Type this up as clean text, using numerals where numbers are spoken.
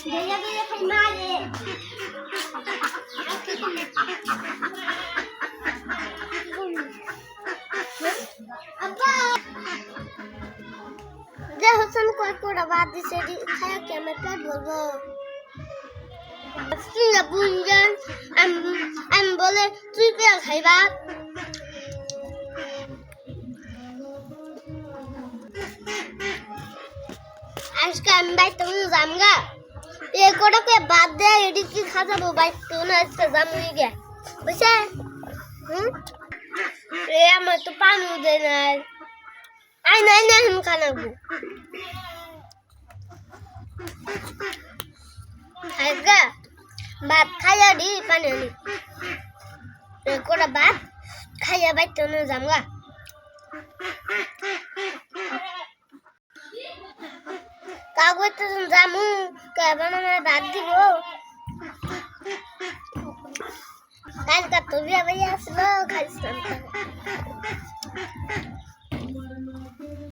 Gaya gaya kay Mali. Abba! যে হোসেন কয়টা বাদ দিছে খায়া কি আমার পেট ভরবো সিঙ্গা বুঞ্জান আমি বলে তুই কে খাইবা আজকে আমি বাইতে যামগা এ কোটা কে বাদ দে এডি কি খাজাবো বাইতে না আজকে যামুই গে বুঝছে এ আমার তো পানি দে না আই নাই না হিম খানাবো আজকে ভাত খাইয়া দি পানি আনি কোটা ভাত খাইয়া বাইতে না যামগা কাগজ তো জামু কেবল আমার ভাত দিব কালকে তো বিয়া ভাই আসলো খাইছিলাম